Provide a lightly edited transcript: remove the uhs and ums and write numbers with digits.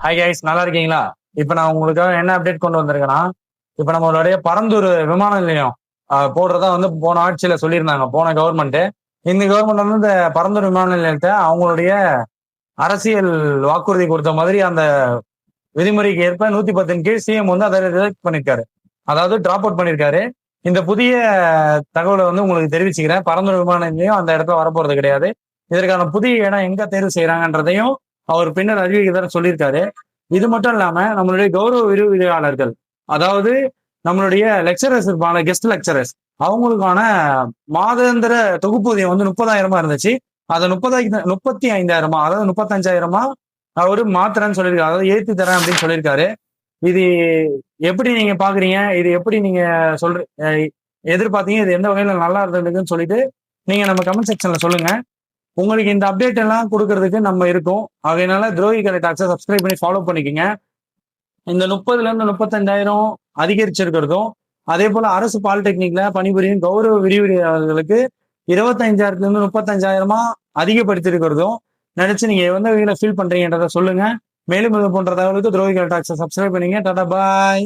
Hi guys, நல்லா இருக்கீங்களா? இப்ப நான் உங்களுக்காக என்ன அப்டேட் கொண்டு வந்திருக்கேன்னா, இப்ப நம்மளுடைய பரந்தூர் விமான நிலையம் போடுறதா வந்து போன ஆட்சியில சொல்லியிருந்தாங்க, போன கவர்மெண்ட். இந்த கவர்மெண்ட் வந்து இந்த பரந்தூர் விமான நிலையத்தை அவங்களுடைய அரசியல் வாக்குறுதி கொடுத்த மாதிரி அந்த விதிமுறைக்கு ஏற்ப 110 கீழ் சிஎம் வந்து அதை ரிஜெக்ட் பண்ணிருக்காரு. அதாவது டிராப் அவுட் பண்ணிருக்காரு. இந்த புதிய தகவலை வந்து உங்களுக்கு தெரிவிச்சுக்கிறேன். பரந்தூர் விமான நிலையம் அந்த இடத்துல வரப்போறது கிடையாது. இதற்கான புதிய இடம் எங்க தேர்வு செய்யறாங்கன்றதையும் அவர் பின்னர் அறிவிக்கிறதா சொல்லியிருக்காரு. இது மட்டும் இல்லாம நம்மளுடைய கௌரவ விரிவுரையாளர்கள், அதாவது நம்மளுடைய லெக்சரர்ஸ் இருப்பாங்க, கெஸ்ட் லெக்சரர்ஸ், அவங்களுக்கான மாதாந்திர தொகுப்பூதியம் வந்து 30,000 இருந்துச்சு. அதை 35,000, அதாவது 35,000 அவரு மாத்திரன்னு சொல்லியிருக்காரு. அதாவது ஏத்தி தரேன் அப்படின்னு சொல்லியிருக்காரு. இது எப்படி நீங்க பாக்குறீங்க? இது எப்படி நீங்க சொல்ற எதிர்பார்த்தீங்க? இது எந்த வகையில நல்லா இருந்ததுன்னு சொல்லிட்டு நீங்க நம்ம கமெண்ட் செக்ஷன்ல சொல்லுங்க. உங்களுக்கு இந்த அப்டேட் எல்லாம் கொடுக்கறதுக்கு நம்ம இருக்கோம். அதனால துரோகி கலை டாக்ஸை சப்ஸ்கிரைப் பண்ணி ஃபாலோ பண்ணிக்கோங்க. இந்த 30,000 இருந்து 35,000 அதிகரிச்சிருக்கிறதும், அதே போல அரசு பாலிடெக்னிக்ல பணிபுரியும் கௌரவ விரிவுரையாளர்களுக்கு 25,000 இருந்து 35,000 அதிகப்படுத்திருக்கிறதும் நினைச்சு நீங்க எந்த வகையில ஃபீல் பண்றீங்கன்றத சொல்லுங்க. மேலும் இது போன்ற தகவலுக்கு துரோகி கலை டாக்ஸை சப்ஸ்கிரைப் பண்ணீங்க. டாடா பாய்.